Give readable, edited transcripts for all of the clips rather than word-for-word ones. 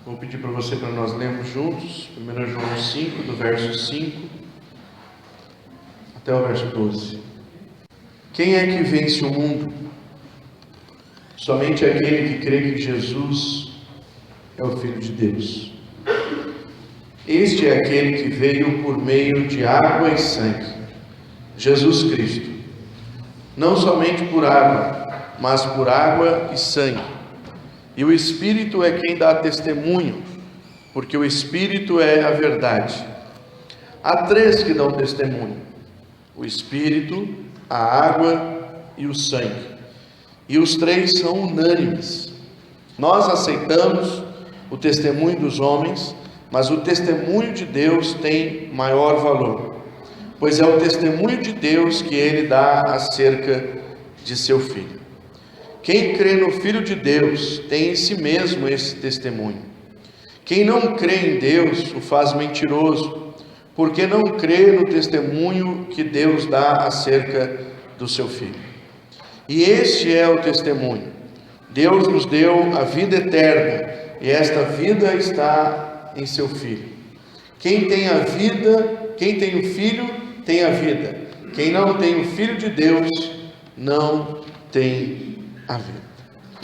Vou pedir para você, para nós lermos juntos, 1 João 5, do verso 5 até o verso 12. Quem é que vence o mundo? Somente aquele que crê que Jesus é o Filho de Deus. Este é aquele que veio por meio de água e sangue, Jesus Cristo. Não somente por água, mas por água e sangue. E o Espírito é quem dá testemunho, porque o Espírito é a verdade. Há três que dão testemunho: o Espírito, a água e o sangue. E os três são unânimes. Nós aceitamos o testemunho dos homens, mas o testemunho de Deus tem maior valor, pois é o testemunho de Deus que ele dá acerca de seu Filho. Quem crê no Filho de Deus tem em si mesmo esse testemunho. Quem não crê em Deus o faz mentiroso, porque não crê no testemunho que Deus dá acerca do seu Filho. E este é o testemunho: Deus nos deu a vida eterna, e esta vida está em seu Filho. Quem tem a vida, quem tem o Filho, tem a vida. Quem não tem o Filho de Deus, não tem a vida.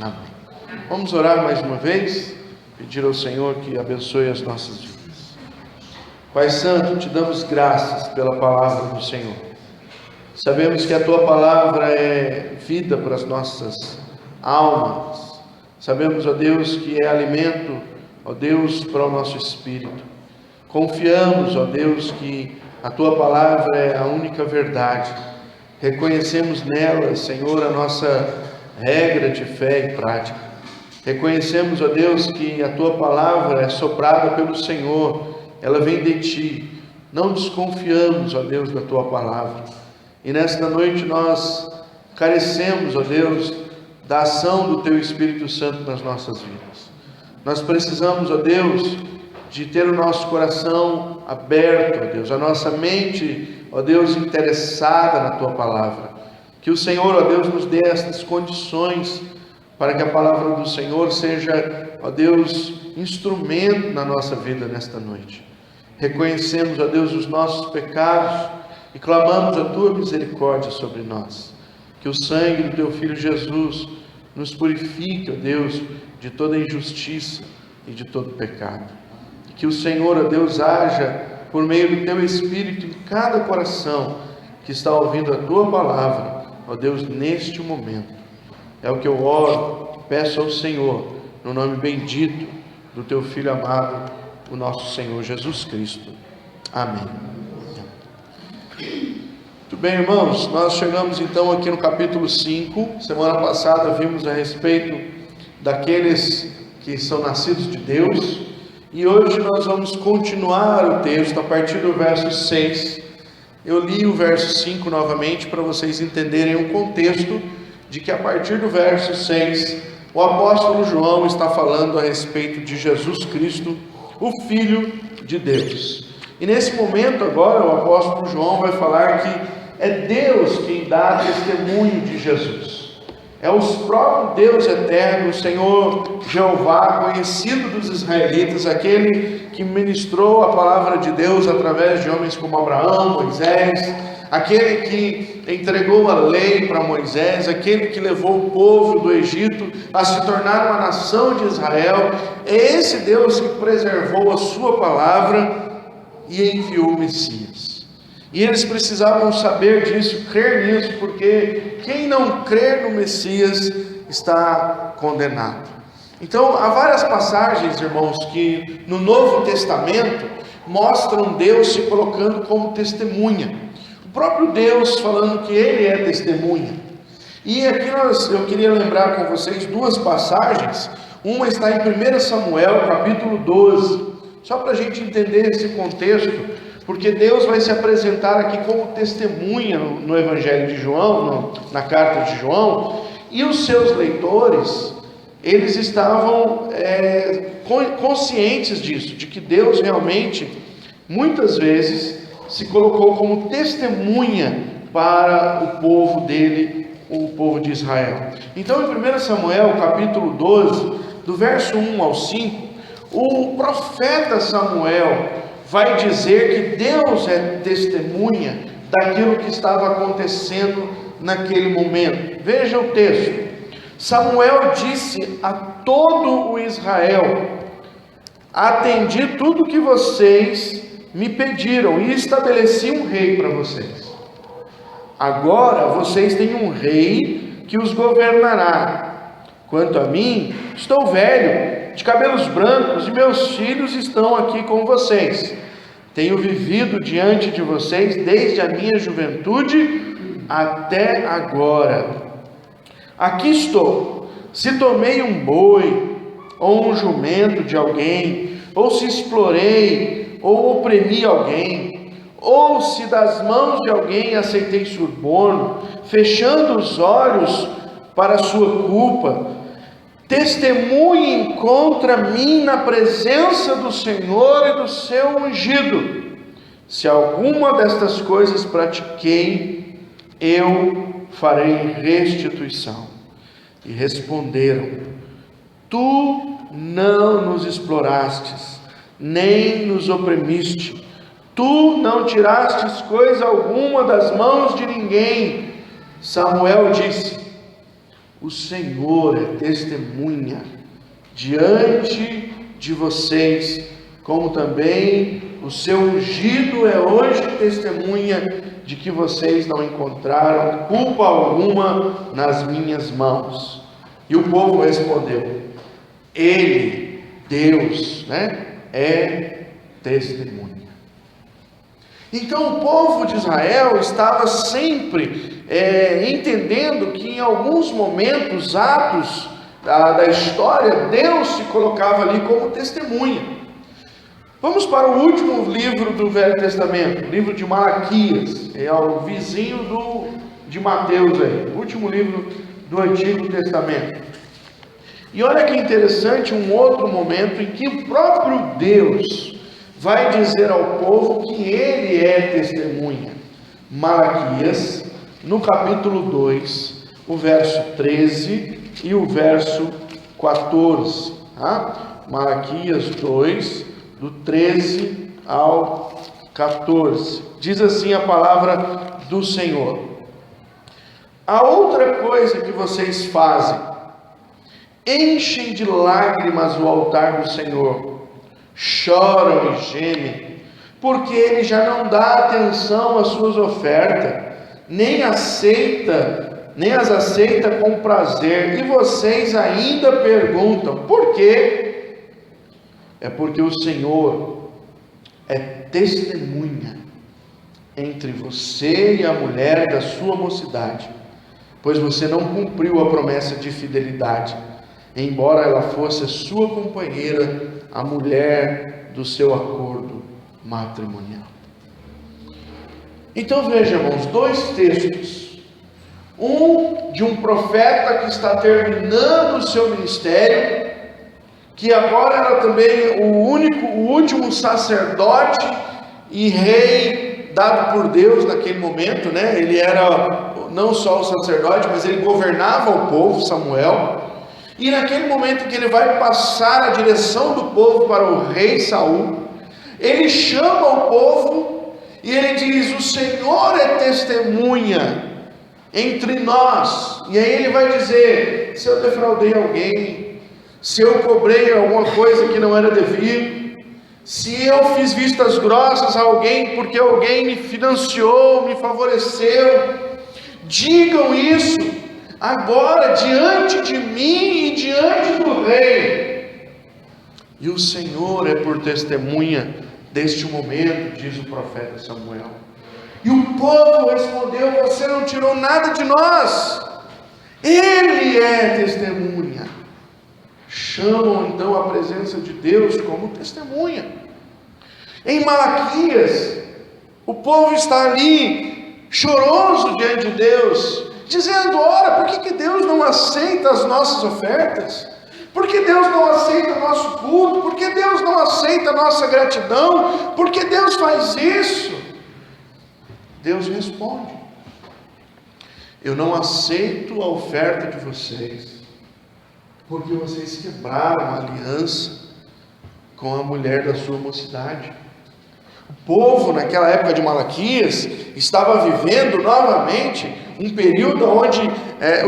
Amém. Vamos orar mais uma vez, pedir ao Senhor que abençoe as nossas vidas. Pai Santo, te damos graças pela palavra do Senhor. Sabemos que a tua palavra é vida para as nossas almas. Sabemos, ó Deus, que é alimento, ó Deus, para o nosso espírito. Confiamos, ó Deus, que a tua palavra é a única verdade. Reconhecemos nela, Senhor, a nossa regra de fé e prática. Reconhecemos, ó Deus, que a tua palavra é soprada pelo Senhor, ela vem de ti. Não desconfiamos, ó Deus, da tua palavra. E nesta noite nós carecemos, ó Deus, da ação do teu Espírito Santo nas nossas vidas. Nós precisamos, ó Deus, de ter o nosso coração aberto, ó Deus, a nossa mente, ó Deus, interessada na tua palavra. Que o Senhor, ó Deus, nos dê estas condições para que a palavra do Senhor seja, ó Deus, instrumento na nossa vida nesta noite. Reconhecemos, ó Deus, os nossos pecados e clamamos a tua misericórdia sobre nós. Que o sangue do teu Filho Jesus nos purifique, ó Deus, de toda injustiça e de todo pecado. E que o Senhor, ó Deus, haja por meio do teu Espírito em cada coração que está ouvindo a tua palavra, ó Deus, neste momento. É o que eu oro, peço ao Senhor, no nome bendito do teu Filho amado, o nosso Senhor Jesus Cristo. Amém. Muito bem, irmãos, nós chegamos então aqui no capítulo 5. Semana passada vimos a respeito daqueles que são nascidos de Deus, e hoje nós vamos continuar o texto a partir do verso 6. Eu li o verso 5 novamente para vocês entenderem o contexto de que a partir do verso 6, o apóstolo João está falando a respeito de Jesus Cristo, o Filho de Deus. E nesse momento agora o apóstolo João vai falar que é Deus quem dá testemunho de Jesus. É o próprio Deus eterno, o Senhor Jeová, conhecido dos israelitas, aquele que ministrou a palavra de Deus através de homens como Abraão, Moisés, aquele que entregou a lei para Moisés, aquele que levou o povo do Egito a se tornar uma nação de Israel. É esse Deus que preservou a sua palavra e enviou o Messias. E eles precisavam saber disso, crer nisso, porque quem não crer no Messias está condenado. Então, há várias passagens, irmãos, que no Novo Testamento mostram Deus se colocando como testemunha. O próprio Deus falando que Ele é testemunha. E aqui eu queria lembrar com vocês duas passagens. Uma está em 1 Samuel, capítulo 12. Só para a gente entender esse contexto, porque Deus vai se apresentar aqui como testemunha no Evangelho de João, na carta de João, e os seus leitores, eles estavam conscientes disso, de que Deus realmente, muitas vezes, se colocou como testemunha para o povo dele, o povo de Israel. Então, em 1 Samuel, capítulo 12, do verso 1 ao 5, O profeta Samuel vai dizer que Deus é testemunha daquilo que estava acontecendo naquele momento. Veja o texto. Samuel disse a todo o Israel: atendi tudo que vocês me pediram e estabeleci um rei para vocês. Agora vocês têm um rei que os governará. Quanto a mim, estou velho, de cabelos brancos, e meus filhos estão aqui com vocês. Tenho vivido diante de vocês desde a minha juventude até agora. Aqui estou. Se tomei um boi ou um jumento de alguém, ou se explorei ou oprimi alguém, ou se das mãos de alguém aceitei suborno, fechando os olhos para a sua culpa, testemunhem contra mim na presença do Senhor e do seu ungido. Se alguma destas coisas pratiquei, eu farei restituição. E responderam: tu não nos explorastes, nem nos oprimiste, tu não tirastes coisa alguma das mãos de ninguém. Samuel disse: o Senhor é testemunha diante de vocês, como também o seu ungido é hoje testemunha de que vocês não encontraram culpa alguma nas minhas mãos. E o povo respondeu: ele, Deus, é testemunha. Então o povo de Israel estava sempre entendendo que em alguns momentos, atos da história, Deus se colocava ali como testemunha. Vamos para o último livro do Velho Testamento, o livro de Malaquias, é o vizinho de Mateus aí, o último livro do Antigo Testamento. E olha que interessante, um outro momento em que o próprio Deus vai dizer ao povo que ele é testemunha. Malaquias, no capítulo 2, o verso 13 e o verso 14. Tá? Malaquias 2, do 13 ao 14. Diz assim a palavra do Senhor: a outra coisa que vocês fazem, enchem de lágrimas o altar do Senhor, choram e gemem, porque ele já não dá atenção às suas ofertas, nem as aceita com prazer, e vocês ainda perguntam: por quê? É porque o Senhor é testemunha entre você e a mulher da sua mocidade, pois você não cumpriu a promessa de fidelidade, embora ela fosse a sua companheira, a mulher do seu acordo matrimonial. Então veja, irmãos, dois textos. Um de um profeta que está terminando o seu ministério, que agora era também o último sacerdote e rei dado por Deus naquele momento, Ele era não só o sacerdote, mas ele governava o povo, Samuel. E naquele momento que ele vai passar a direção do povo para o rei Saul, ele chama o povo e ele diz: o Senhor é testemunha entre nós. E aí ele vai dizer: se eu defraudei alguém, se eu cobrei alguma coisa que não era devido, se eu fiz vistas grossas a alguém porque alguém me financiou, me favoreceu, digam isso agora diante de mim e diante do rei. E o Senhor é por testemunha deste momento, diz o profeta Samuel. E o povo respondeu: você não tirou nada de nós, ele é testemunha. Chamam então a presença de Deus como testemunha. Em Malaquias, o povo está ali choroso diante de Deus, dizendo: ora, por que Deus não aceita as nossas ofertas? Por que Deus não aceita o nosso culto? Por que Deus não aceita a nossa gratidão? Por que Deus faz isso? Deus responde: eu não aceito a oferta de vocês, porque vocês quebraram a aliança, com a mulher da sua mocidade. O povo, naquela época de Malaquias, estava vivendo novamente um período onde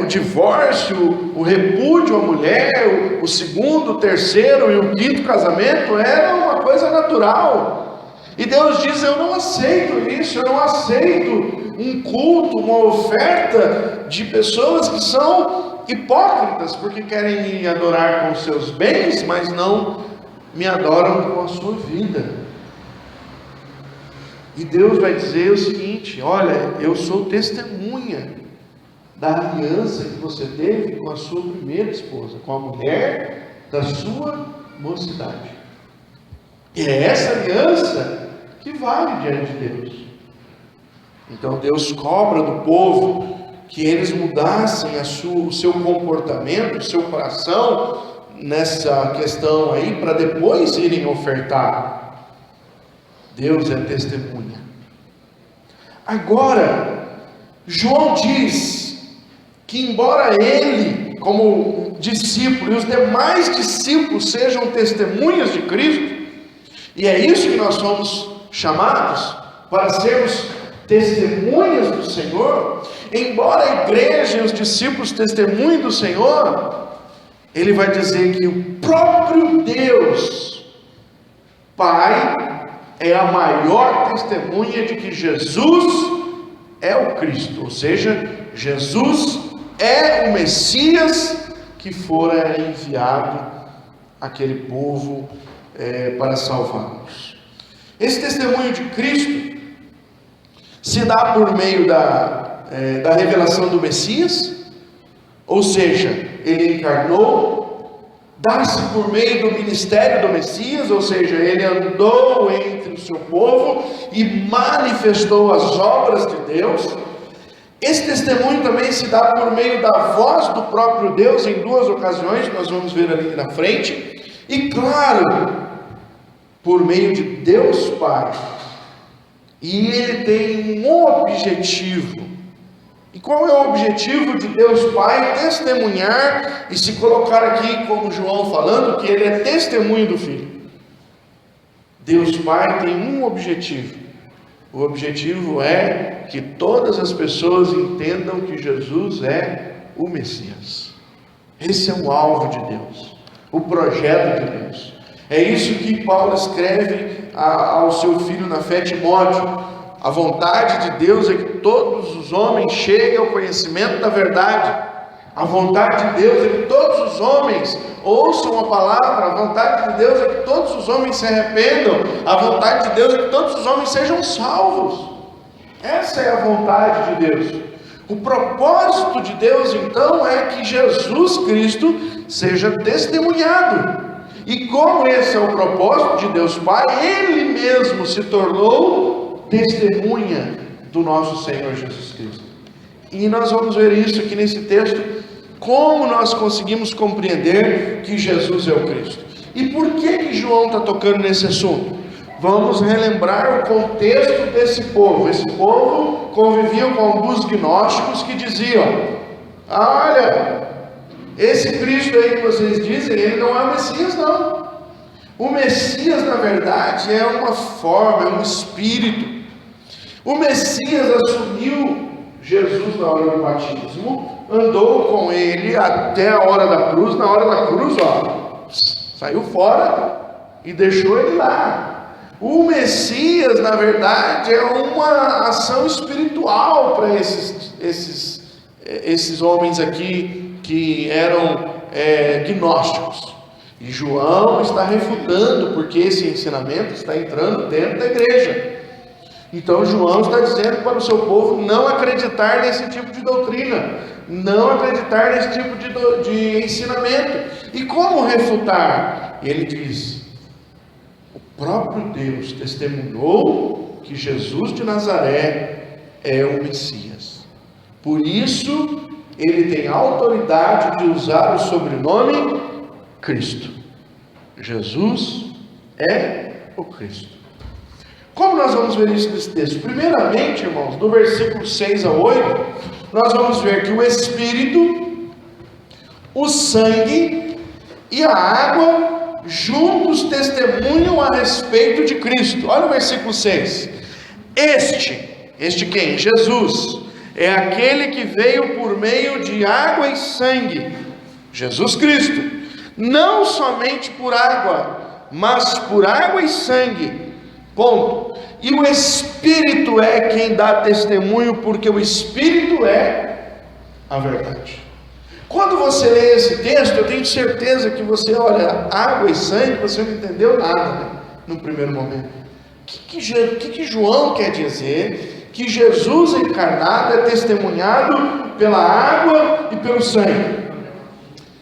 o divórcio, o repúdio à mulher, o segundo, o terceiro e o quinto casamento era uma coisa natural. E Deus diz: eu não aceito isso, eu não aceito um culto, uma oferta de pessoas que são hipócritas, porque querem me adorar com os seus bens, mas não me adoram com a sua vida. E Deus vai dizer o seguinte: olha, eu sou testemunha da aliança que você teve com a sua primeira esposa, com a mulher da sua mocidade. E é essa aliança que vale diante de Deus. Então Deus cobra do povo que eles mudassem o seu comportamento, o seu coração nessa questão aí, para depois irem ofertar. Deus é testemunha. Agora, João diz que embora ele, como discípulo, e os demais discípulos sejam testemunhas de Cristo, e é isso que nós somos chamados, para sermos testemunhas do Senhor, embora a igreja e os discípulos testemunhem do Senhor, ele vai dizer que o próprio Deus, Pai, é a maior testemunha de que Jesus é o Cristo, ou seja, Jesus é o Messias que fora enviado àquele povo para salvá-los. Esse testemunho de Cristo se dá por meio da revelação do Messias, ou seja, ele encarnou. Dá-se por meio do ministério do Messias, ou seja, ele andou entre o seu povo e manifestou as obras de Deus. Esse testemunho também se dá por meio da voz do próprio Deus em duas ocasiões, nós vamos ver ali na frente, e claro, por meio de Deus Pai. E ele tem um objetivo. E qual é o objetivo de Deus Pai? Testemunhar e se colocar aqui, como João falando, que ele é testemunho do Filho. Deus Pai tem um objetivo. O objetivo é que todas as pessoas entendam que Jesus é o Messias. Esse é o alvo de Deus, o projeto de Deus. É isso que Paulo escreve ao seu filho na fé, Timóteo. A vontade de Deus é que todos os homens cheguem ao conhecimento da verdade. A vontade de Deus é que todos os homens ouçam a palavra. A vontade de Deus é que todos os homens se arrependam. A vontade de Deus é que todos os homens sejam salvos. Essa é a vontade de Deus. O propósito de Deus, então, é que Jesus Cristo seja testemunhado. E como esse é o propósito de Deus Pai, Ele mesmo se tornou testemunha do nosso Senhor Jesus Cristo. E nós vamos ver isso aqui nesse texto, como nós conseguimos compreender que Jesus é o Cristo. E por que João está tocando nesse assunto? Vamos relembrar o contexto desse povo. Esse povo convivia com alguns gnósticos que diziam: olha, esse Cristo aí que vocês dizem, ele não é o Messias não. O Messias, na verdade, é uma forma, é um espírito. O Messias assumiu Jesus na hora do batismo, andou com ele até a hora da cruz. Na hora da cruz, saiu fora e deixou ele lá. O Messias, na verdade, é uma ação espiritual para esses homens aqui que eram gnósticos. E João está refutando, porque esse ensinamento está entrando dentro da igreja. Então João está dizendo para o seu povo não acreditar nesse tipo de doutrina, não acreditar nesse tipo de ensinamento. E como refutar? Ele diz: o próprio Deus testemunhou que Jesus de Nazaré é o Messias. Por isso, ele tem autoridade de usar o sobrenome Cristo. Jesus é o Cristo. Como nós vamos ver isso nesse texto? Primeiramente, irmãos, do versículo 6 a 8, nós vamos ver que o Espírito, o sangue e a água juntos testemunham a respeito de Cristo. Olha o versículo 6. Este quem? Jesus, é aquele que veio por meio de água e sangue, Jesus Cristo, não somente por água, mas por água e sangue, ponto. E o Espírito é quem dá testemunho, porque o Espírito é a verdade. Quando você lê esse texto, eu tenho certeza que você olha água e sangue, você não entendeu nada, né, no primeiro momento. O que João quer dizer? Que Jesus encarnado é testemunhado pela água e pelo sangue.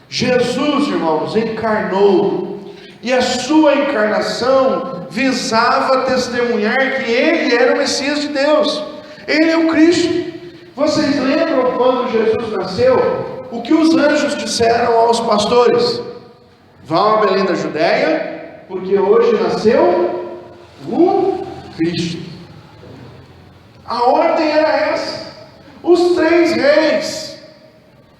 Jesus, irmãos, encarnou, e a sua encarnação visava testemunhar que Ele era o Messias de Deus, Ele é o Cristo. Vocês lembram quando Jesus nasceu? O que os anjos disseram aos pastores? Vão a Belém da Judéia, porque hoje nasceu o Cristo. A ordem era essa. Os 3 reis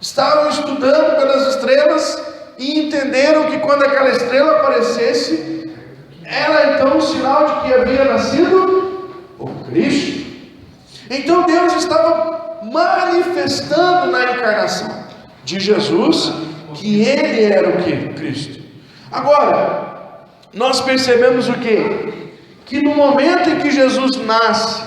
estavam estudando pelas estrelas e entenderam que quando aquela estrela aparecesse, era então um sinal de que havia nascido o Cristo. Então Deus estava manifestando na encarnação de Jesus que Ele era o que? Cristo. Agora, nós percebemos o que? Que no momento em que Jesus nasce,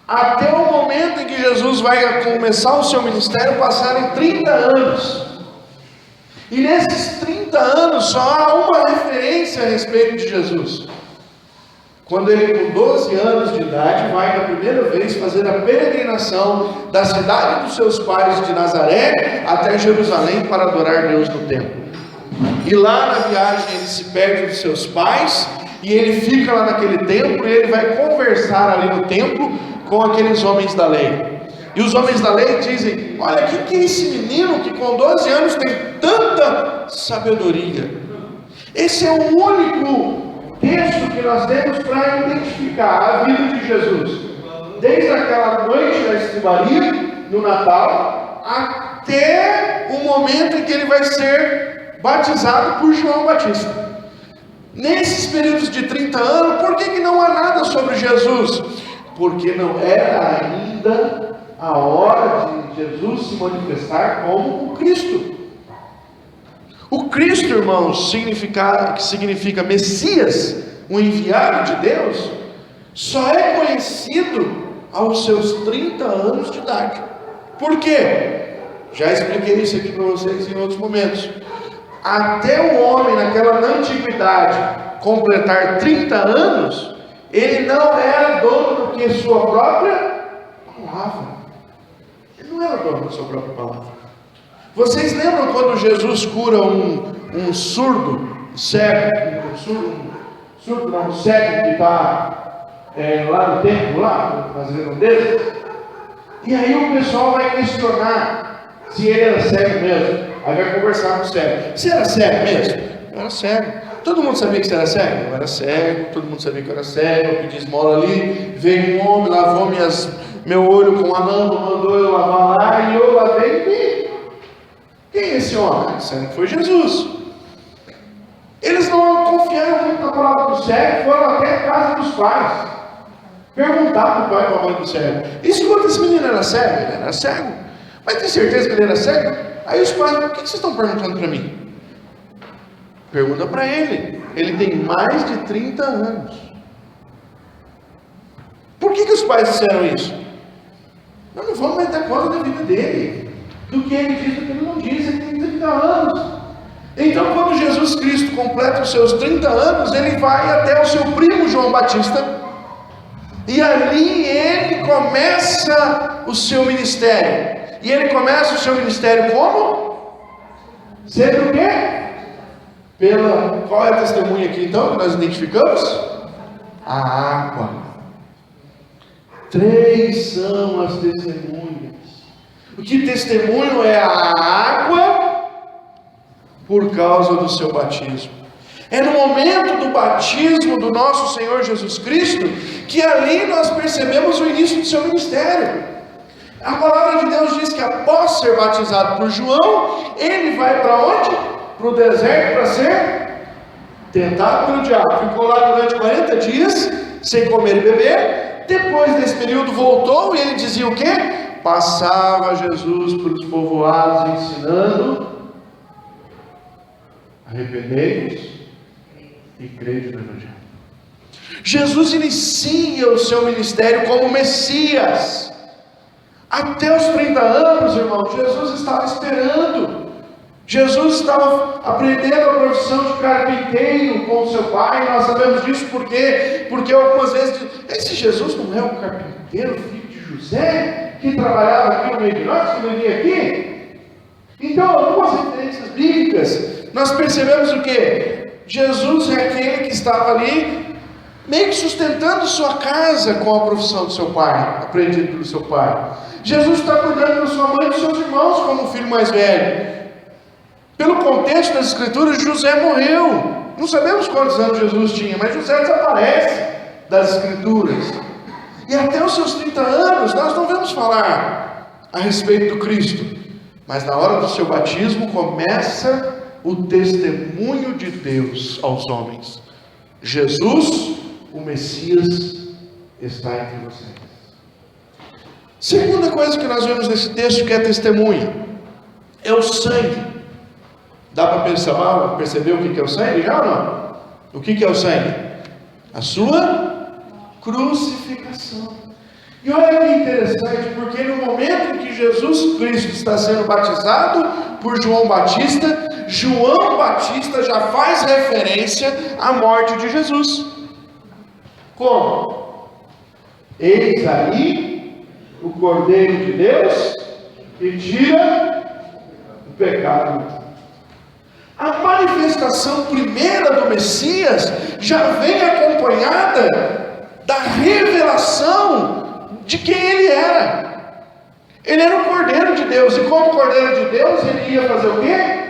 até o momento em que Jesus vai começar o seu ministério, passaram 30 anos. E nesses 30 anos só há uma referência a respeito de Jesus. Quando ele, com 12 anos de idade, vai na primeira vez fazer a peregrinação da cidade dos seus pais de Nazaré até Jerusalém para adorar Deus no templo. E lá na viagem ele se perde dos seus pais e ele fica lá naquele templo e ele vai conversar ali no templo com aqueles homens da lei. E os homens da lei dizem: olha, quem é esse menino que com 12 anos tem tanta sabedoria? Esse é o único texto que nós temos para identificar a vida de Jesus, desde aquela noite da estribaria, no Natal, até o momento em que ele vai ser batizado por João Batista. Nesses períodos de 30 anos, por que não há nada sobre Jesus? Porque não era ainda a hora de Jesus se manifestar como o Cristo. O Cristo, irmãos, que significa Messias, o enviado de Deus, só é conhecido aos seus 30 anos de idade. Por quê? Já expliquei isso aqui para vocês em outros momentos. Até o homem na antiguidade completar 30 anos, ele não era dono do que? Sua própria palavra. Ele não era dono da sua própria palavra. Vocês lembram quando Jesus cura um surdo, cego, um cego que está lá no templo, lá, nas redondezas? E aí o pessoal vai questionar se ele era cego mesmo. Aí vai conversar com o cego. Você era cego mesmo? Eu era cego. Todo mundo sabia que você era cego? Eu era cego, todo mundo sabia que eu era cego. Eu pedi esmola ali, veio um homem, lavou meu olho com a lâmpada, mandou eu lavar lá, e eu lavei e quem é esse homem? Disseram que foi Jesus. Eles não confiaram muito na palavra do cego, foram até a casa dos pais perguntar para o pai e para a mãe do cego: escuta, esse menino era cego? Ele era cego. Mas tem certeza que ele era cego? Aí os pais: por que vocês estão perguntando para mim? Pergunta para ele. Ele tem mais de 30 anos. Por que os pais disseram isso? Nós não vamos mais dar conta da vida dele, do que ele diz, do que ele não diz. Ele tem 30 anos. Então, quando Jesus Cristo completa os seus 30 anos, ele vai até o seu primo João Batista, e ali ele começa o seu ministério. E ele começa o seu ministério como? Sendo o quê? Qual é a testemunha aqui então que nós identificamos? A água. 3 são as testemunhas. O que testemunho é a água por causa do seu batismo. É no momento do batismo do nosso Senhor Jesus Cristo que ali nós percebemos o início do seu ministério. A palavra de Deus diz que após ser batizado por João, ele vai para onde? Para o deserto para ser tentado pelo diabo, ficou lá durante 40 dias, sem comer e beber. Depois desse período voltou e ele dizia o quê? Passava Jesus pelos povoados ensinando: arrependei-vos e crede no Evangelho. Jesus inicia o seu ministério como Messias. Até os 30 anos, irmão, Jesus estava esperando. Jesus estava aprendendo a profissão de carpinteiro com seu pai. Nós sabemos disso porque algumas vezes esse Jesus não é um carpinteiro, filho de José, que trabalhava aqui no meio de nós, que vivia aqui? Então, algumas referências bíblicas, nós percebemos o que? Jesus é aquele que estava ali, meio que sustentando sua casa com a profissão do seu pai, aprendido pelo seu pai. Jesus está cuidando da sua mãe e dos seus irmãos como o filho mais velho. Pelo contexto das Escrituras, José morreu. Não sabemos quantos anos Jesus tinha, mas José desaparece das Escrituras. E até os seus 30 anos, nós não vamos falar a respeito do Cristo. Mas na hora do seu batismo, começa o testemunho de Deus aos homens. Jesus, o Messias, está entre vocês. Segunda coisa que nós vemos nesse texto que é testemunha, é o sangue. Dá para perceber o que é o sangue já ou não? O que é o sangue? A sua crucificação. E olha que interessante, porque no momento em que Jesus Cristo está sendo batizado por João Batista, João Batista já faz referência à morte de Jesus. Como? Eis aí o Cordeiro de Deus que tira o pecado. A manifestação primeira do Messias já vem acompanhada da revelação de quem ele era. Ele era o Cordeiro de Deus, e como Cordeiro de Deus, ele ia fazer o quê?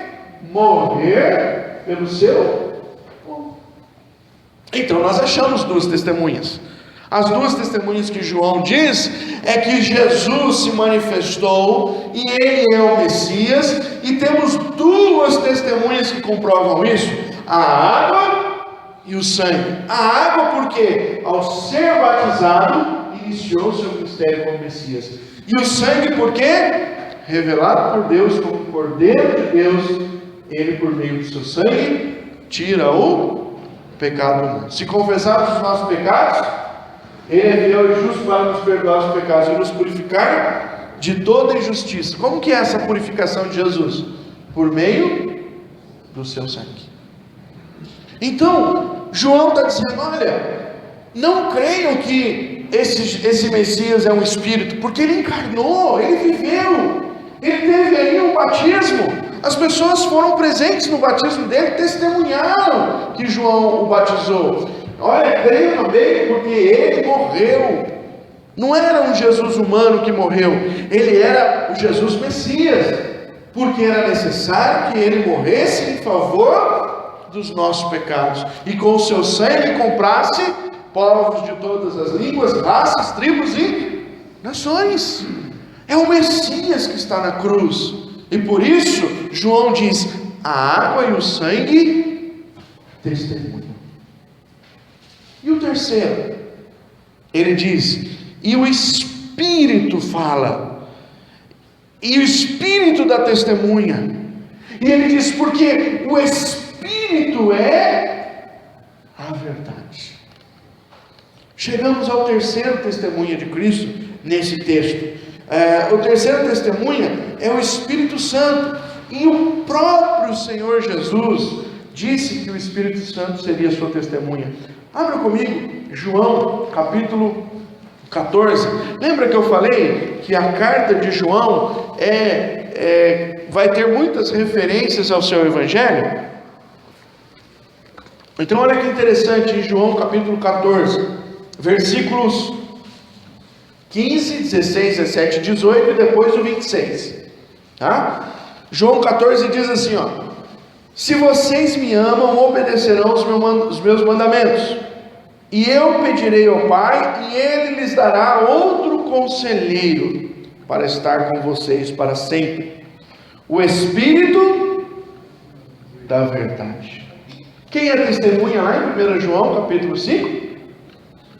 Morrer pelo seu povo. Então nós achamos duas testemunhas. As duas testemunhas que João diz é que Jesus se manifestou e ele é o Messias, e temos duas testemunhas que comprovam isso: a água e o sangue. A água porque ao ser batizado iniciou seu ministério como Messias, e o sangue porque revelado por Deus como Cordeiro de Deus, ele por meio do seu sangue tira o pecado do mundo. Se confessarmos os nossos pecados, ele é fiel e justo para nos perdoar os pecados e nos purificar de toda injustiça. Como que é essa purificação de Jesus? Por meio do seu sangue. Então, João está dizendo: olha, não creiam que esse Messias é um espírito, porque ele encarnou, ele viveu, ele teve aí um batismo. As pessoas foram presentes no batismo dele, testemunharam que João o batizou. Olha, creio também porque ele morreu. Não era um Jesus humano que morreu, ele era o Jesus Messias, porque era necessário que ele morresse em favor dos nossos pecados, e com o seu sangue comprasse povos de todas as línguas, raças, tribos e nações. É o Messias que está na cruz, e por isso João diz: a água e o sangue testemunham. E o terceiro, ele diz: e o Espírito fala, e o Espírito dá testemunha. E ele diz: porque o Espírito é a verdade. Chegamos ao terceiro testemunha de Cristo nesse texto. O terceiro testemunha é o Espírito Santo, e o próprio Senhor Jesus disse que o Espírito Santo seria sua testemunha. Abra comigo João capítulo 14. Lembra que eu falei que a carta de João vai ter muitas referências ao seu evangelho? Então olha que interessante, em João capítulo 14, versículos 15, 16, 17, 18 e depois o 26, tá? João 14 diz assim, ó: se vocês me amam, obedecerão os meus mandamentos, e eu pedirei ao Pai, e Ele lhes dará outro conselheiro, para estar com vocês para sempre, o Espírito da verdade, Quem é testemunha lá em 1 João capítulo 5?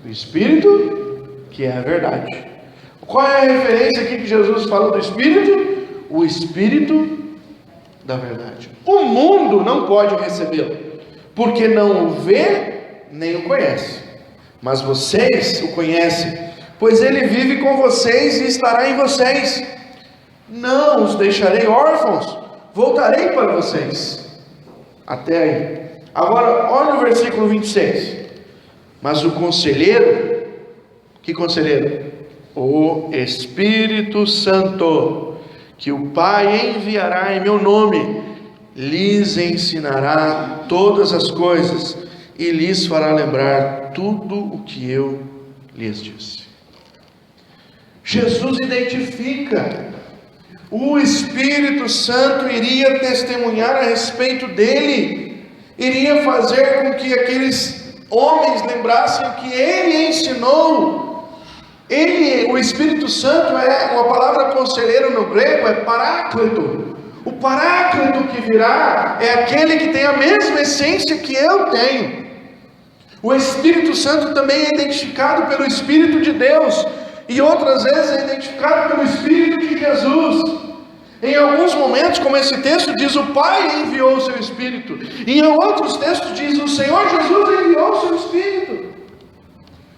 O Espírito, que é a verdade. Qual é a referência aqui que Jesus fala do Espírito? O Espírito da verdade. O mundo não pode recebê-lo, porque não o vê nem o conhece. Mas vocês o conhecem, pois ele vive com vocês e estará em vocês. Não os deixarei órfãos, voltarei para vocês. Até aí. Agora, olha o versículo 26. Mas o conselheiro, que conselheiro? O Espírito Santo, que o Pai enviará em meu nome, lhes ensinará todas as coisas e lhes fará lembrar tudo o que eu lhes disse. Jesus identifica, o Espírito Santo iria testemunhar a respeito dele, iria fazer com que aqueles homens lembrassem o que ele ensinou. O Espírito Santo é uma palavra conselheiro no grego, é paráclito. O paráclito que virá é aquele que tem a mesma essência que eu tenho. O Espírito Santo também é identificado pelo Espírito de Deus, e outras vezes é identificado pelo Espírito de Jesus. Em alguns momentos, como esse texto diz, o Pai enviou o seu Espírito, e em outros textos diz, o Senhor Jesus enviou o seu Espírito.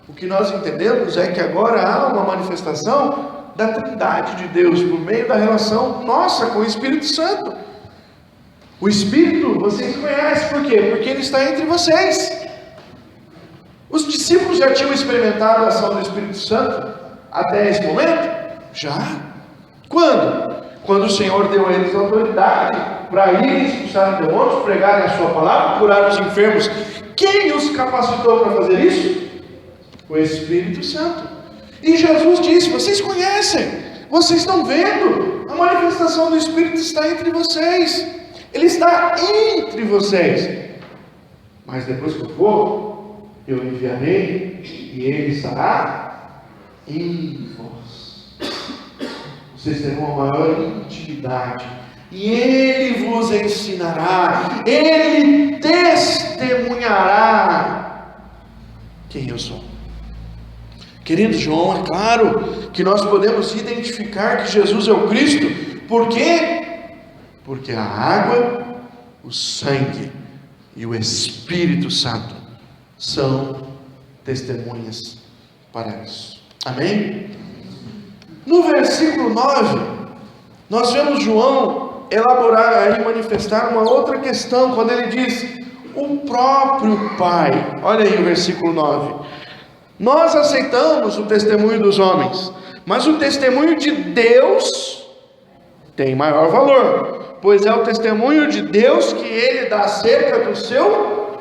O que nós entendemos é que agora há uma manifestação da Trindade de Deus, por meio da relação nossa com o Espírito Santo. O Espírito, vocês conhecem, por quê? Porque ele está entre vocês. Os discípulos já tinham experimentado a ação do Espírito Santo até esse momento? Já. Quando? Quando o Senhor deu a eles autoridade para irem expulsar demônios, pregarem a sua palavra, curar os enfermos. Quem os capacitou para fazer isso? O Espírito Santo. E Jesus disse, vocês conhecem, vocês estão vendo, a manifestação do Espírito está entre vocês, ele está entre vocês, mas depois que eu for, eu enviarei e ele estará em vós. Vocês terão uma maior intimidade e ele vos ensinará, ele testemunhará quem eu sou. Querido João, é claro que nós podemos identificar que Jesus é o Cristo. Por quê? Porque a água, o sangue e o Espírito Santo são testemunhas para isso. Amém? No versículo 9, nós vemos João elaborar e manifestar uma outra questão, quando ele diz, o próprio Pai. Olha aí o versículo 9. Nós aceitamos o testemunho dos homens, mas o testemunho de Deus tem maior valor, pois é o testemunho de Deus que ele dá acerca do seu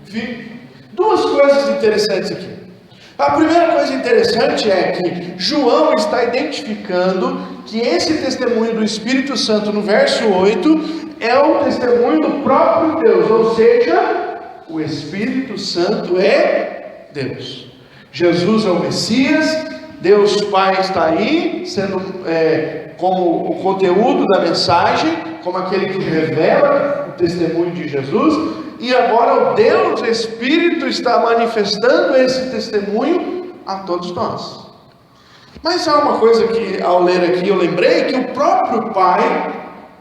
Filho. Duas coisas interessantes aqui. A primeira coisa interessante é que João está identificando que esse testemunho do Espírito Santo no verso 8 é o testemunho do próprio Deus, ou seja, o Espírito Santo é Deus. Jesus é o Messias, Deus Pai está aí, sendo como o conteúdo da mensagem, como aquele que revela o testemunho de Jesus, e agora o Deus Espírito está manifestando esse testemunho a todos nós. Mas há uma coisa que ao ler aqui eu lembrei, que o próprio Pai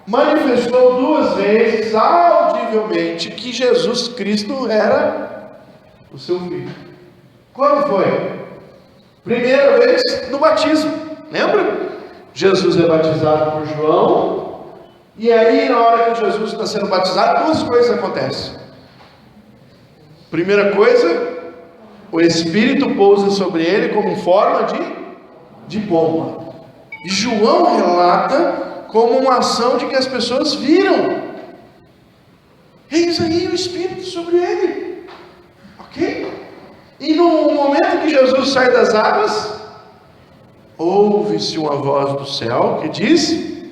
manifestou duas vezes audivelmente que Jesus Cristo era o seu Filho. Quando foi? Primeira vez no batismo, lembra? Jesus é batizado por João, e aí na hora que Jesus está sendo batizado, duas coisas acontecem. Primeira coisa, o Espírito pousa sobre ele como forma de pomba. E João relata como uma ação de que as pessoas viram. Eis aí o Espírito sobre ele. Ok? E no momento que Jesus sai das águas, ouve-se uma voz do céu que diz,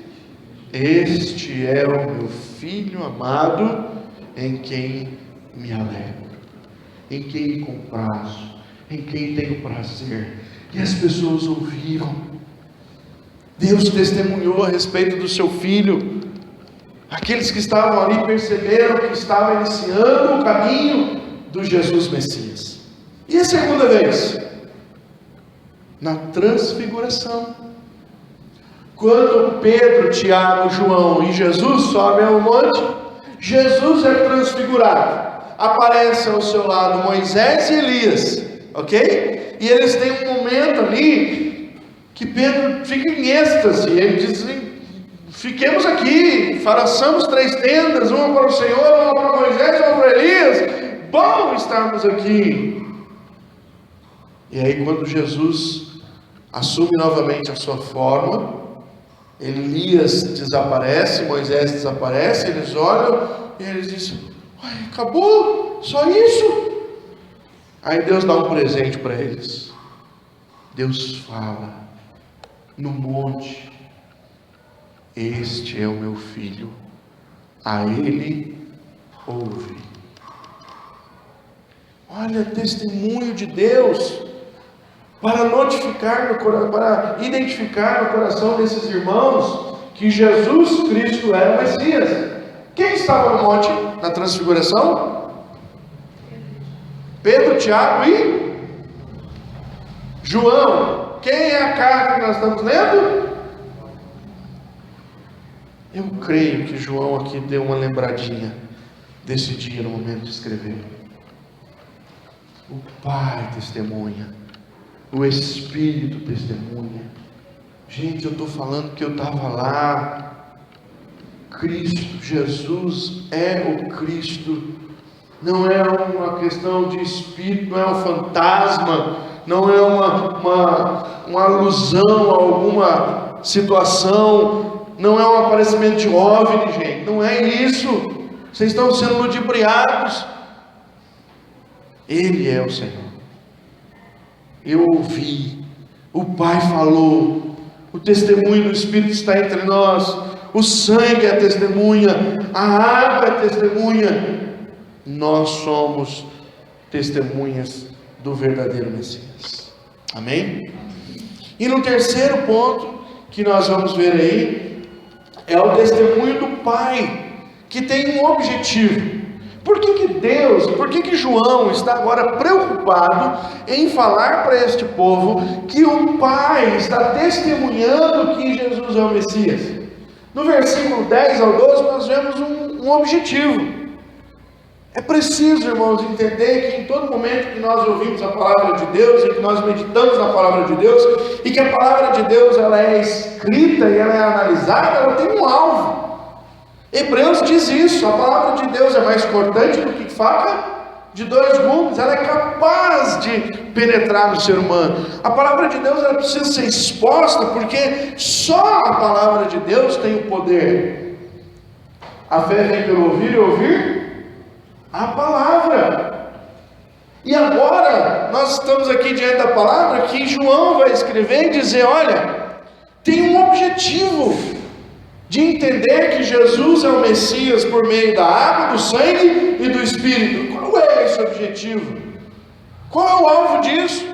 este é o meu Filho amado, em quem me alegro, em quem comprazo, em quem tenho prazer. E as pessoas ouviram. Deus testemunhou a respeito do seu Filho. Aqueles que estavam ali perceberam que estava iniciando o caminho do Jesus Messias. E a segunda vez? Na transfiguração. Quando Pedro, Tiago, João e Jesus sobem ao monte, Jesus é transfigurado. Aparece ao seu lado Moisés e Elias, ok? E eles têm um momento ali que Pedro fica em êxtase. Ele diz: fiquemos aqui, façamos 3 tendas, uma para o Senhor, uma para Moisés, uma para Elias. Bom estarmos aqui. E aí, quando Jesus assume novamente a sua forma, Elias desaparece, Moisés desaparece, eles olham e eles dizem: acabou? Só isso? Aí Deus dá um presente para eles. Deus fala no monte: este é o meu filho, a ele ouve. Olha, testemunho de Deus para notificar para identificar no coração desses irmãos que Jesus Cristo era o Messias. Quem estava no monte na transfiguração? Pedro, Tiago e João. Quem é a carta que nós estamos lendo? Eu creio que João aqui deu uma lembradinha desse dia no momento de escrever. O Pai testemunha, o Espírito testemunha. Gente, eu estou falando que eu estava lá. Cristo, Jesus é o Cristo. Não é uma questão de espírito, não é um fantasma, não é uma alusão a alguma situação, não é um aparecimento de OVNI, gente. Não é isso. Vocês estão sendo ludibriados. Ele é o Senhor. Eu ouvi, o Pai falou, o testemunho do Espírito está entre nós, o sangue é testemunha, a água é testemunha. Nós somos testemunhas do verdadeiro Messias. Amém? E no terceiro ponto que nós vamos ver aí, é o testemunho do Pai, que tem um objetivo. Por que João está agora preocupado em falar para este povo que o Pai está testemunhando que Jesus é o Messias? No versículo 10 ao 12 nós vemos um objetivo. É preciso, irmãos, entender que em todo momento que nós ouvimos a palavra de Deus, e que nós meditamos na palavra de Deus, e que a palavra de Deus ela é escrita e ela é analisada, ela tem um alvo. Hebreus diz isso: a palavra de Deus é mais cortante do que faca de 2 gumes, ela é capaz de penetrar no ser humano. A palavra de Deus ela precisa ser exposta, porque só a palavra de Deus tem o poder. A fé vem pelo ouvir e ouvir a palavra. E agora nós estamos aqui diante da palavra que João vai escrever e dizer: olha, tem um objetivo de entender que Jesus é o Messias por meio da água, do sangue e do Espírito. Qual é esse objetivo? Qual é o alvo disso?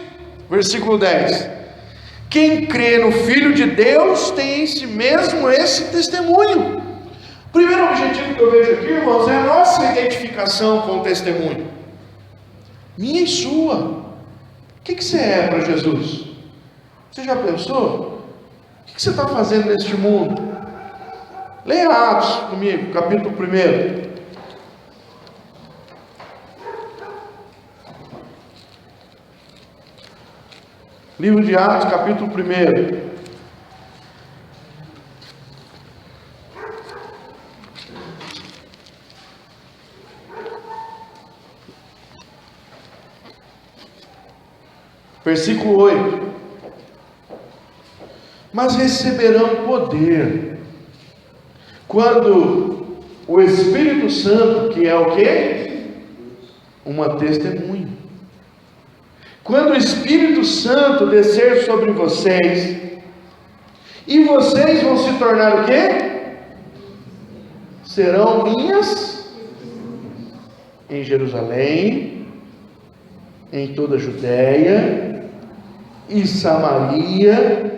Versículo 10: quem crê no Filho de Deus tem em si mesmo esse testemunho. O primeiro objetivo que eu vejo aqui, irmãos, é a nossa identificação com o testemunho, minha e sua. O que você é para Jesus? Você já pensou? O que você está fazendo neste mundo? Leia Atos comigo, capítulo 1. Livro de Atos, capítulo 1. Versículo 8: mas receberão poder quando o Espírito Santo, que é o quê? Uma testemunha. Quando o Espírito Santo descer sobre vocês, e vocês vão se tornar o quê? Serão minhas em Jerusalém, em toda a Judéia e Samaria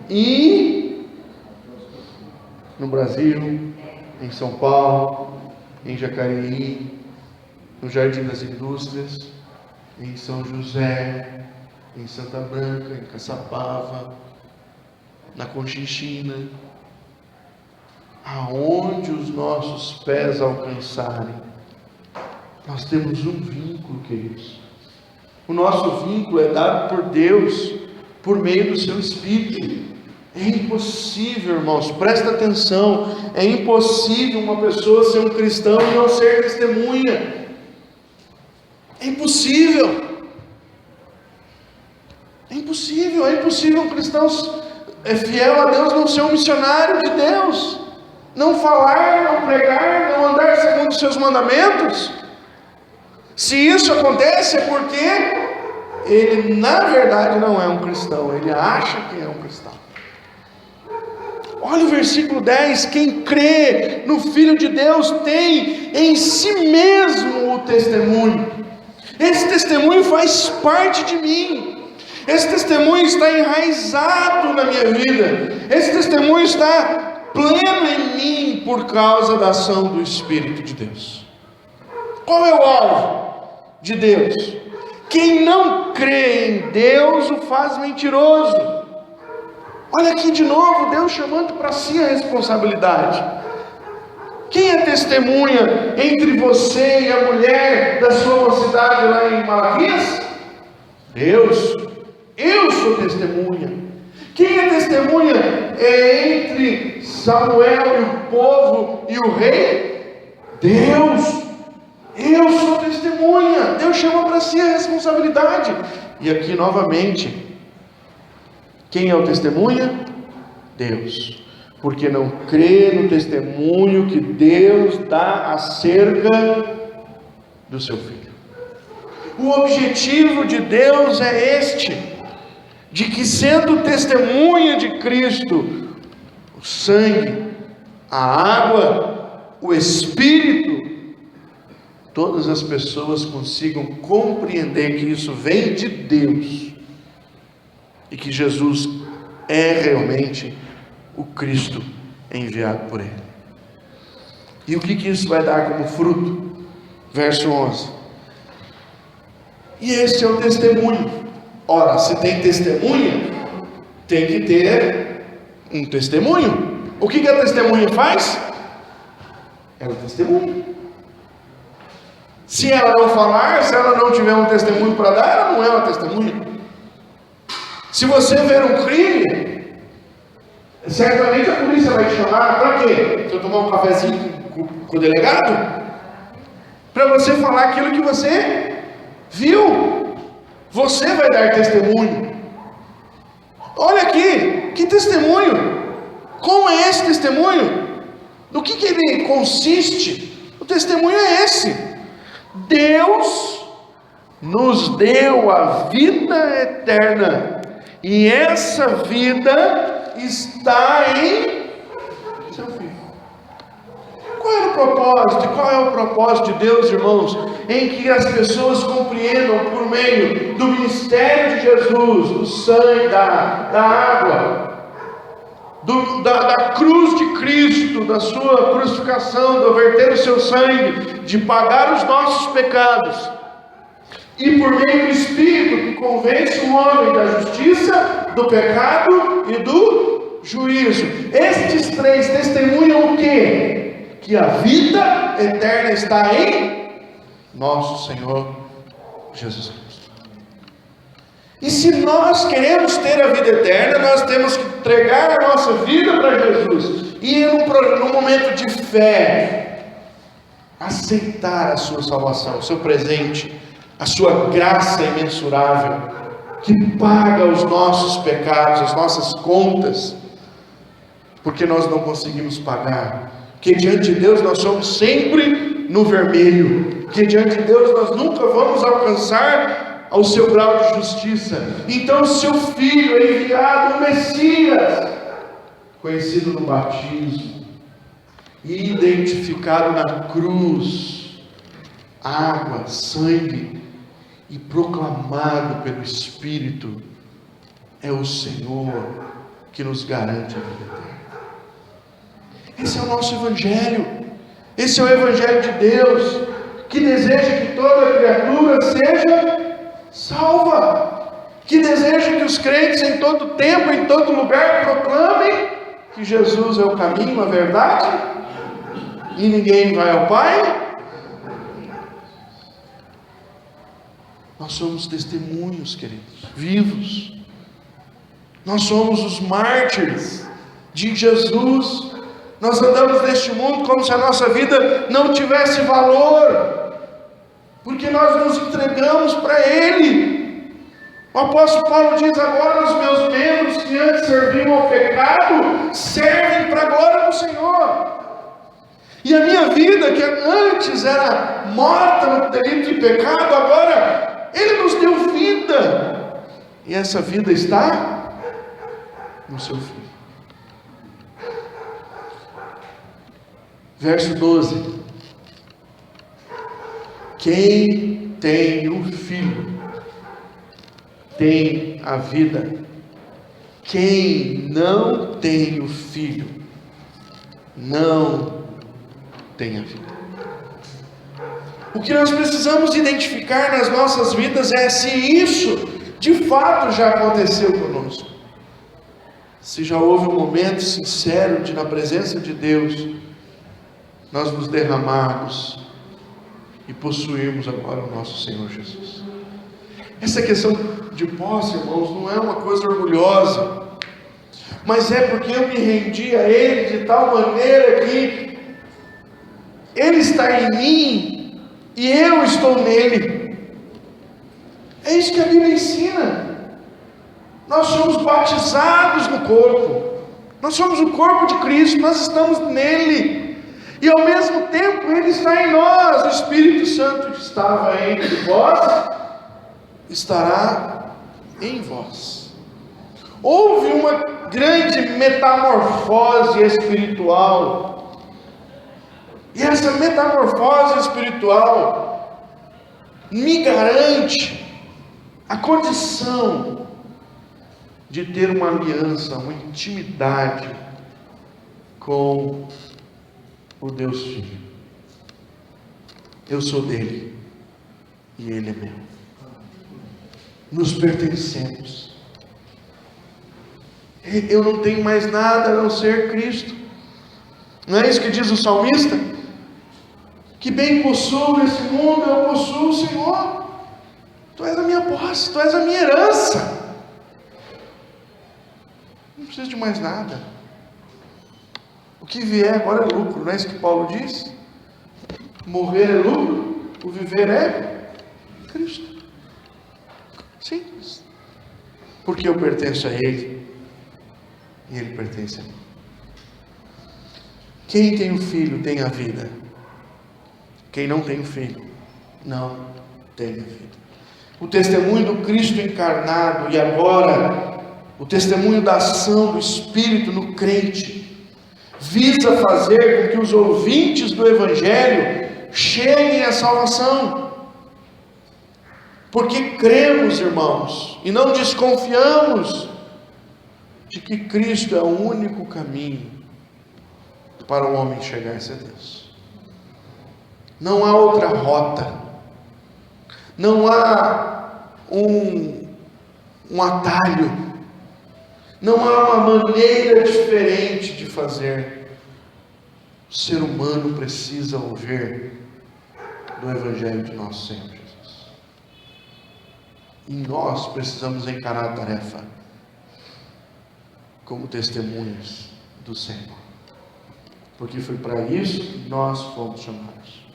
e no Brasil em São Paulo, em Jacareí, no Jardim das Indústrias, em São José, em Santa Branca, em Caçapava, na Conchinchina, aonde os nossos pés alcançarem, nós temos um vínculo, queridos. O nosso vínculo é dado por Deus, por meio do seu Espírito. É impossível, irmãos, presta atenção, é impossível uma pessoa ser um cristão e não ser testemunha. É impossível. É impossível um cristão fiel a Deus não ser um missionário de Deus, não falar, não pregar, não andar segundo os seus mandamentos. Se isso acontece é porque ele na verdade não é um cristão, ele acha que é um cristão. Olha o versículo 10, quem crê no Filho de Deus tem em si mesmo o testemunho. Esse testemunho faz parte de mim. Esse testemunho está enraizado na minha vida. Esse testemunho está pleno em mim por causa da ação do Espírito de Deus. Qual é o alvo de Deus? Quem não crê em Deus o faz mentiroso. Olha aqui de novo, Deus chamando para si a responsabilidade. Quem é testemunha entre você e a mulher da sua mocidade lá em Malaquias? Deus. Eu sou testemunha. Quem é testemunha entre Samuel e o povo e o rei? Deus. Eu sou testemunha. Deus chama para si a responsabilidade. E aqui novamente, quem é o testemunha? Deus. Porque não crê no testemunho que Deus dá acerca do seu Filho. O objetivo de Deus é este: de que, sendo testemunha de Cristo, o sangue, a água, o Espírito, todas as pessoas consigam compreender que isso vem de Deus e que Jesus é realmente o Cristo enviado por Ele. E o que isso vai dar como fruto? Verso 11. E esse é o testemunho. Ora, se tem testemunha, tem que ter um testemunho. O que a testemunha faz? Ela testemunha. Se ela não falar, se ela não tiver um testemunho para dar, ela não é uma testemunha. Se você ver um crime, certamente a polícia vai te chamar para quê? Para tomar um cafezinho com o delegado? Para você falar aquilo que você viu. Você vai dar testemunho. Olha aqui, que testemunho? Como é esse testemunho? No que ele consiste? O testemunho é esse: Deus nos deu a vida eterna, e essa vida está em seu Filho. Qual é o propósito de Deus, irmãos? Em que as pessoas compreendam por meio do ministério de Jesus, do sangue, da água, da cruz de Cristo, da sua crucificação, do verter o seu sangue, de pagar os nossos pecados, e por meio do Espírito que convence o homem da justiça, do pecado e do juízo. Estes três testemunham o quê? Que a vida eterna está em nosso Senhor Jesus Cristo. E se nós queremos ter a vida eterna, nós temos que entregar a nossa vida para Jesus, e num momento de fé, aceitar a sua salvação, o seu presente, a sua graça imensurável, que paga os nossos pecados, as nossas contas, porque nós não conseguimos pagar. Que diante de Deus nós somos sempre no vermelho, que diante de Deus nós nunca vamos alcançar ao seu grau de justiça. Então o seu Filho é enviado, o Messias, conhecido no batismo, identificado na cruz, água, sangue, e proclamado pelo Espírito, é o Senhor que nos garante a vida eterna. Esse é o nosso Evangelho. Esse é o Evangelho de Deus, que deseja que toda criatura seja salva, que deseja que os crentes em todo tempo, em todo lugar, proclamem que Jesus é o caminho, a verdade, e ninguém vai ao Pai. Nós somos testemunhos, queridos, vivos. Nós somos os mártires de Jesus. Nós andamos neste mundo como se a nossa vida não tivesse valor, porque nós nos entregamos para Ele. O apóstolo Paulo diz: agora os meus membros que antes serviam ao pecado, servem para a glória do Senhor. E a minha vida, que antes era morta no delito de pecado, agora Ele nos deu vida. E essa vida está no seu Filho. Verso 12: quem tem o Filho tem a vida. Quem não tem o Filho não tem a vida. O que nós precisamos identificar nas nossas vidas é se isso de fato já aconteceu conosco, se já houve um momento sincero de, na presença de Deus, nós nos derramarmos e possuirmos agora o nosso Senhor Jesus. Essa questão de posse, irmãos, não é uma coisa orgulhosa, mas é porque eu me rendi a Ele de tal maneira que Ele está em mim e eu estou nele. É isso que a Bíblia ensina. Nós somos batizados no corpo, nós somos o corpo de Cristo, nós estamos nele. E ao mesmo tempo Ele está em nós. O Espírito Santo que estava entre vós, estará em vós. Houve uma grande metamorfose espiritual. E essa metamorfose espiritual me garante a condição de ter uma aliança, uma intimidade com o Deus Filho. Eu sou dele e ele é meu. Nos pertencemos. Eu não tenho mais nada a não ser Cristo. Não é isso que diz o salmista? Que bem possuo nesse mundo, eu possuo o Senhor. Tu és a minha posse, tu és a minha herança. Não preciso de mais nada. O que vier agora é lucro, não é isso que Paulo diz? Morrer é lucro, o viver é Cristo. Simples. Porque eu pertenço a Ele e Ele pertence a mim. Quem tem o Filho tem a vida. Quem não tem o Filho não tem a vida. O testemunho do Cristo encarnado e agora o testemunho da ação do Espírito no crente visa fazer com que os ouvintes do Evangelho cheguem à salvação. Porque cremos, irmãos, e não desconfiamos de que Cristo é o único caminho para o homem chegar-se a Deus. Não há outra rota, não há um atalho, não há uma maneira diferente de fazer. O ser humano precisa ouvir do Evangelho de nosso Senhor Jesus. E nós precisamos encarar a tarefa como testemunhas do Senhor. Porque foi para isso que nós fomos chamados.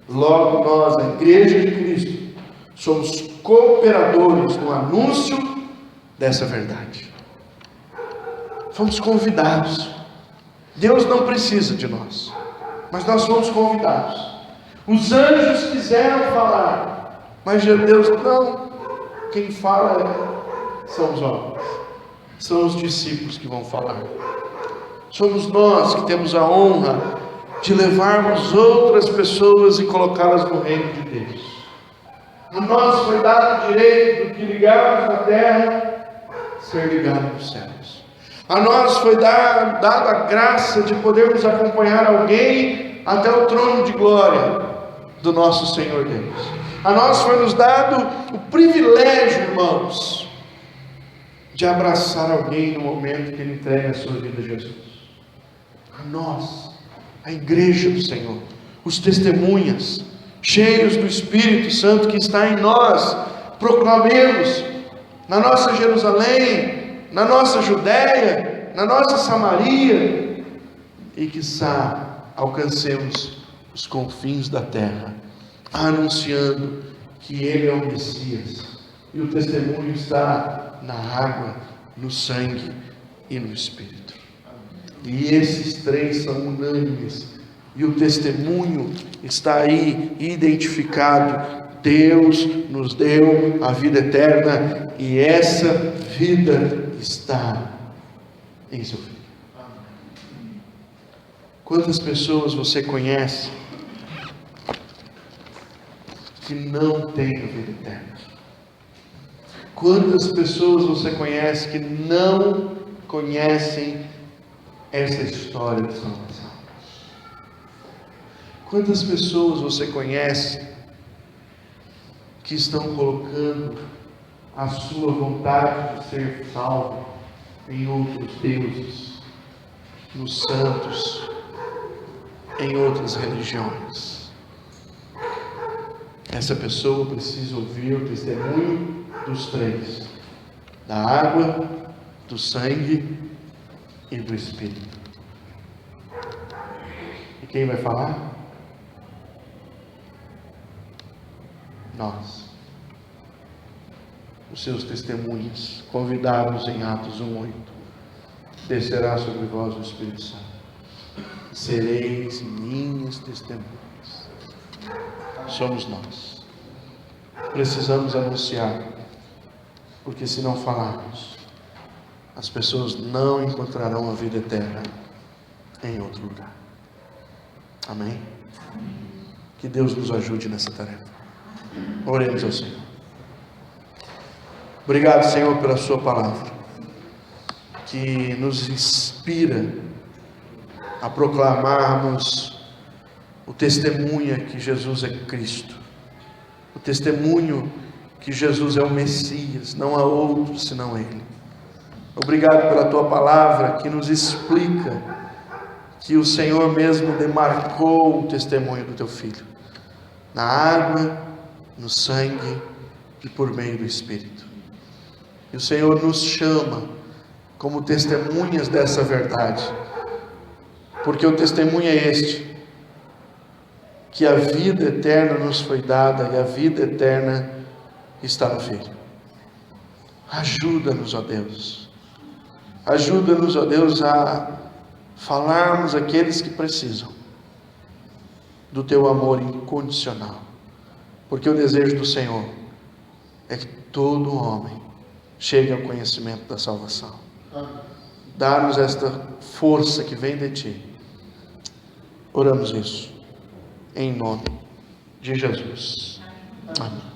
Logo nós, a Igreja de Cristo, somos cooperadores no anúncio dessa verdade. Fomos convidados. Deus não precisa de nós, mas nós fomos convidados. Os anjos quiseram falar, mas Deus não. Quem fala são os homens, são os discípulos que vão falar. Somos nós que temos a honra de levarmos outras pessoas e colocá-las no reino de Deus. A nós foi dado o direito do que ligarmos na terra ser ligado nos céus. A nós foi dada a graça de podermos acompanhar alguém até o trono de glória do nosso Senhor Deus. A nós foi nos dado o privilégio, irmãos, de abraçar alguém no momento que ele entrega a sua vida a Jesus. A nós, a igreja do Senhor, os testemunhas, cheios do Espírito Santo que está em nós, proclamemos na nossa Jerusalém, na nossa Judéia, na nossa Samaria, e quiçá alcancemos os confins da terra, anunciando que Ele é o Messias, e o testemunho está na água, no sangue e no Espírito. E esses três são unânimes, e o testemunho está aí identificado. Deus nos deu a vida eterna, e essa vida está em seu Filho. Quantas pessoas você conhece que não têm a vida eterna? Quantas pessoas você conhece que não conhecem essa história de salvação? Quantas pessoas você conhece que estão colocando a sua vontade de ser salvo em outros deuses, nos santos, em outras religiões? Essa pessoa precisa ouvir o testemunho dos três: da água, do sangue e do Espírito. E quem vai falar? Nós, os seus testemunhas, convidados em Atos 1:8, descerá sobre vós o Espírito Santo, sereis minhas testemunhas. Somos nós. Precisamos anunciar, porque se não falarmos, as pessoas não encontrarão a vida eterna em outro lugar. Amém? Que Deus nos ajude nessa tarefa. Oremos ao Senhor. Obrigado, Senhor, pela sua palavra, que nos inspira a proclamarmos o testemunho que Jesus é Cristo, o testemunho que Jesus é o Messias, não há outro senão Ele. Obrigado pela tua palavra que nos explica que o Senhor mesmo demarcou o testemunho do teu Filho, na água, no sangue e por meio do Espírito. E o Senhor nos chama como testemunhas dessa verdade, porque o testemunho é este: que a vida eterna nos foi dada, e a vida eterna está no Filho. Ajuda-nos, ó Deus. Ajuda-nos, ó Deus, a falarmos àqueles que precisam do teu amor incondicional, porque o desejo do Senhor é que todo homem chegue ao conhecimento da salvação. Dá-nos esta força que vem de ti. Oramos isso em nome de Jesus. Amém.